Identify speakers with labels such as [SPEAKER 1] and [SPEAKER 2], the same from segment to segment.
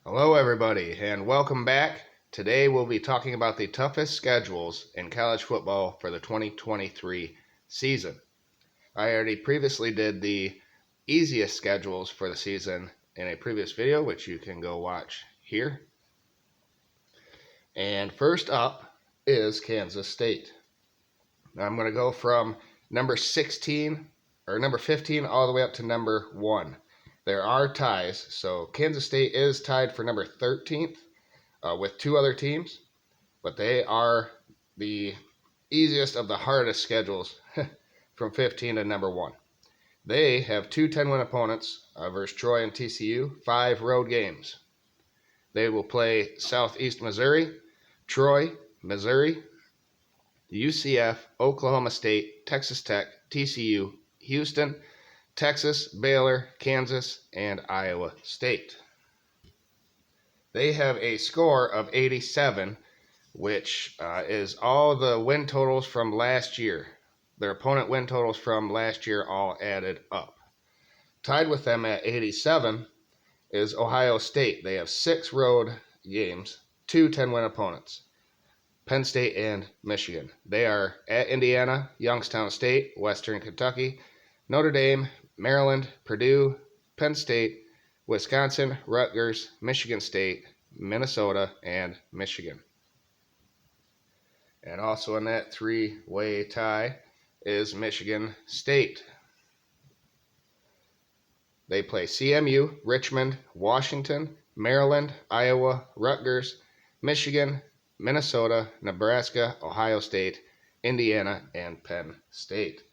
[SPEAKER 1] Hello, everybody, and welcome back. Today we'll be talking about the toughest schedules in college football for the 2023 season. I already previously did the easiest schedules for the season in a previous video, which you can go watch here. And first up is Kansas State. Now I'm going to go from number 16 or number 15 all the way up to number 1. There are ties, so Kansas State is tied for number 13th with two other teams, but they are the easiest of the hardest schedules from 15 to number 1. They have two 10-win opponents versus Troy and TCU, 5 road games. They will play Southeast Missouri, Troy, Missouri, UCF, Oklahoma State, Texas Tech, TCU, Houston, Texas, Baylor, Kansas, and Iowa State. They have a score of 87, which is all the win totals from last year. Their opponent win totals from last year all added up. Tied with them at 87 is Ohio State. They have 6 road games, 2 10-win opponents, Penn State and Michigan. They are at Indiana, Youngstown State, Western Kentucky, Notre Dame, Maryland, Purdue, Penn State, Wisconsin, Rutgers, Michigan State, Minnesota, and Michigan. And also in that 3-way tie is Michigan State. They play CMU, Richmond, Washington, Maryland, Iowa, Rutgers, Michigan, Minnesota, Nebraska, Ohio State, Indiana, and Penn State.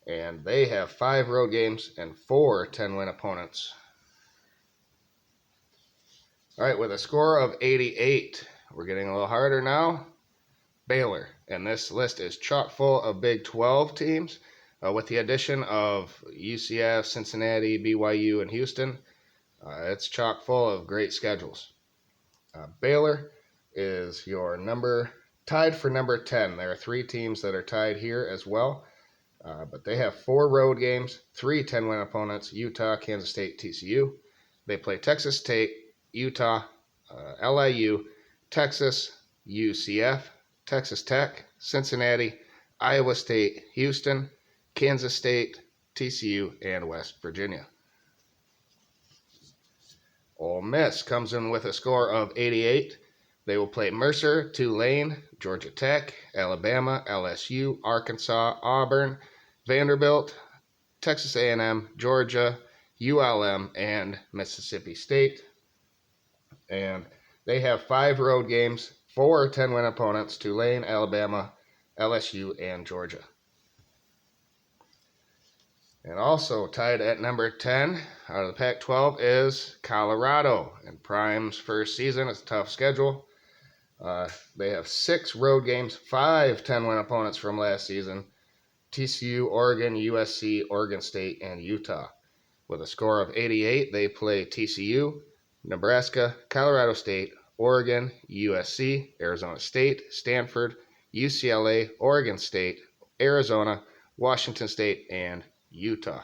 [SPEAKER 1] And they have 5 road games and 4 10-win opponents. All right, with a score of 88, we're getting a little harder now. Baylor, and this list is chock full of Big 12 teams, with the addition of UCF, Cincinnati, BYU, and Houston. It's chock full of great schedules. Baylor is your tied for number 10. There are 3 teams that are tied here as well, but they have 4 road games, 3 10-win opponents: Utah, Kansas State, TCU. They play Texas State, Utah, LIU, Texas, UCF, Texas Tech, Cincinnati, Iowa State, Houston, Kansas State, TCU, and West Virginia. Ole Miss comes in with a score of 88. They will play Mercer, Tulane, Georgia Tech, Alabama, LSU, Arkansas, Auburn, Vanderbilt, Texas A&M, Georgia, ULM, and Mississippi State. And they have 5 road games, 4 10-win opponents: Tulane, Alabama, LSU, and Georgia. And also tied at number 10 out of the Pac-12 is Colorado. In Prime's first season, it's a tough schedule. They have 6 road games, 5 10-win opponents from last season: TCU, Oregon, USC, Oregon State, and Utah. With a score of 88, they play TCU, Nebraska, Colorado State, Oregon, USC, Arizona State, Stanford, UCLA, Oregon State, Arizona, Washington State, and Utah.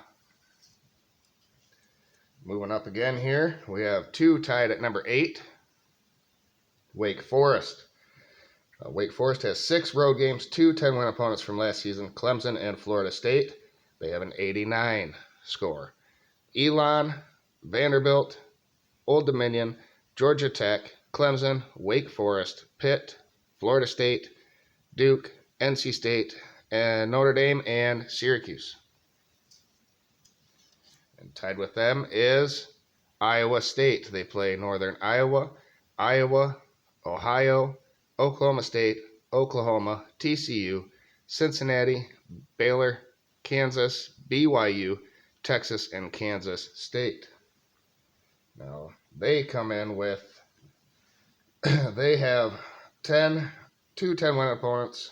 [SPEAKER 1] Moving up again here, we have 2 tied at number 8. Wake Forest. Wake Forest has 6 road games, 2 10-win opponents from last season: Clemson and Florida State. They have an 89 score. Elon, Vanderbilt, Old Dominion, Georgia Tech, Clemson, Wake Forest, Pitt, Florida State, Duke, NC State, and Notre Dame, and Syracuse. And tied with them is Iowa State. They play Northern Iowa, Ohio, Oklahoma State, Oklahoma, TCU, Cincinnati, Baylor, Kansas, BYU, Texas, and Kansas State. Now, they come in with, they have 3 10-win opponents,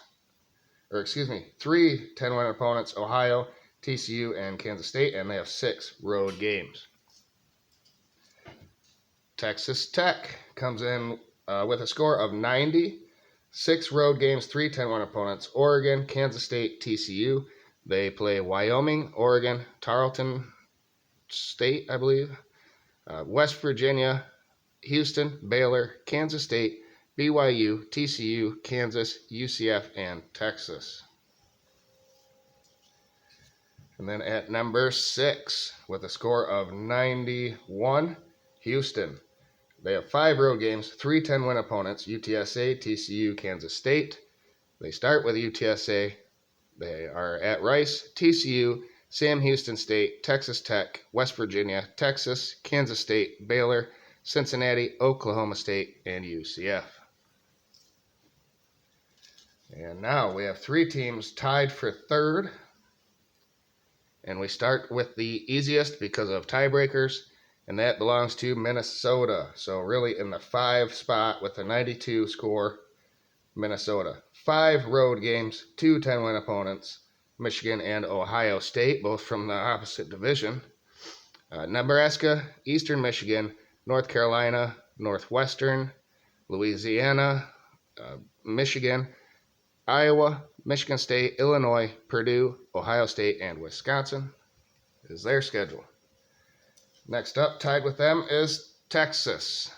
[SPEAKER 1] Ohio, TCU, and Kansas State, and they have 6 road games. Texas Tech comes in with a score of 90, 6 road games, 3 10-win opponents: Oregon, Kansas State, TCU. They play Wyoming, Oregon, Tarleton State, I believe, West Virginia, Houston, Baylor, Kansas State, BYU, TCU, Kansas, UCF, and Texas. And then at number 6, with a score of 91, Houston. They have 5 road games, 3 10-win opponents, UTSA, TCU, Kansas State. They start with UTSA. They are at Rice, TCU, Sam Houston State, Texas Tech, West Virginia, Texas, Kansas State, Baylor, Cincinnati, Oklahoma State, and UCF. And now we have 3 teams tied for 3rd. And we start with the easiest because of tiebreakers, and that belongs to Minnesota. So really in the 5 spot with a 92 score, Minnesota. 5 road games, 2 10-win opponents, Michigan and Ohio State, both from the opposite division. Nebraska, Eastern Michigan, North Carolina, Northwestern, Louisiana, Michigan, Iowa, Michigan State, Illinois, Purdue, Ohio State, and Wisconsin is their schedule. Next up, tied with them, is Texas.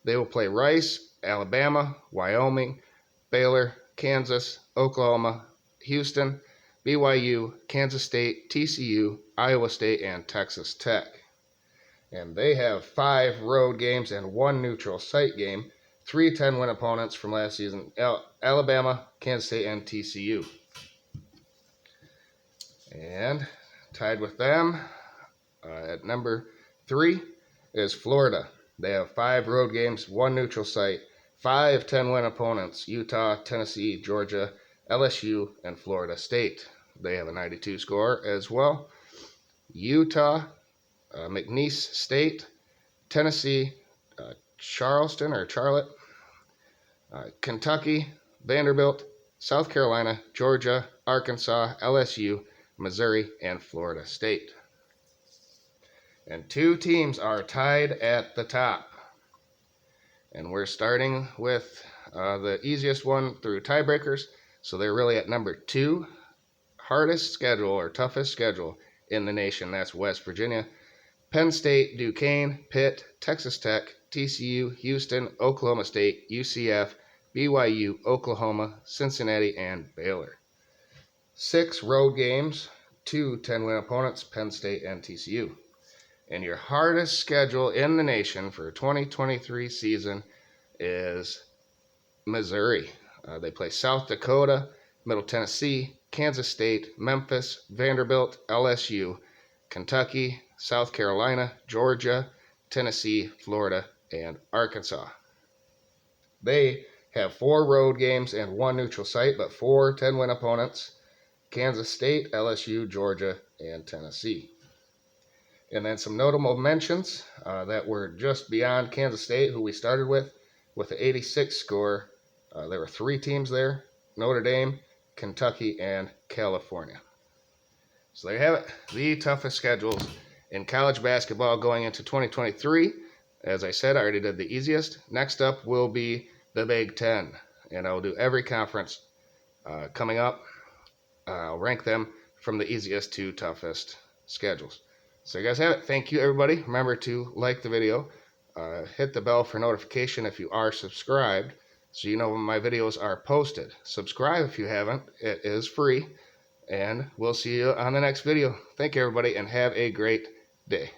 [SPEAKER 1] They will play Rice, Alabama, Wyoming, Baylor, Kansas, Oklahoma, Houston, BYU, Kansas State, TCU, Iowa State, and Texas Tech. And they have 5 road games and 1 neutral site game, 3 10-win opponents from last season, Alabama, Kansas State, and TCU. And tied with them at number 3 is Florida. They have 5 road games, 1 neutral site, 5 10-win opponents, Utah, Tennessee, Georgia, LSU, and Florida State. They have a 92 score as well. Utah, McNeese State, Tennessee, Charlotte, Kentucky, Vanderbilt, South Carolina, Georgia, Arkansas, LSU, Missouri, and Florida State. And 2 teams are tied at the top. And we're starting with the easiest one through tiebreakers. So they're really at number 2. Hardest schedule or toughest schedule in the nation. That's West Virginia. Penn State, Duquesne, Pitt, Texas Tech, TCU, Houston, Oklahoma State, UCF, BYU, Oklahoma, Cincinnati, and Baylor. 6 road games, 2 10-win opponents, Penn State and TCU. And your hardest schedule in the nation for 2023 season is Missouri. They play South Dakota, Middle Tennessee, Kansas State, Memphis, Vanderbilt, LSU, Kentucky, South Carolina, Georgia, Tennessee, Florida, and Arkansas. They have 4 road games and 1 neutral site, but 4 10-win opponents, Kansas State, LSU, Georgia, and Tennessee. And then some notable mentions that were just beyond Kansas State, who we started with an 86 score. There were 3 teams there, Notre Dame, Kentucky, and California. So there you have it, the toughest schedules in college basketball going into 2023. As I said, I already did the easiest. Next up will be the Big Ten, and I'll do every conference coming up. I'll rank them from the easiest to toughest schedules. So you guys have it. Thank you, everybody. Remember to like the video. Hit the bell for notification if you are subscribed, so you know when my videos are posted. Subscribe if you haven't. It is free. And we'll see you on the next video. Thank you, everybody, and have a great day.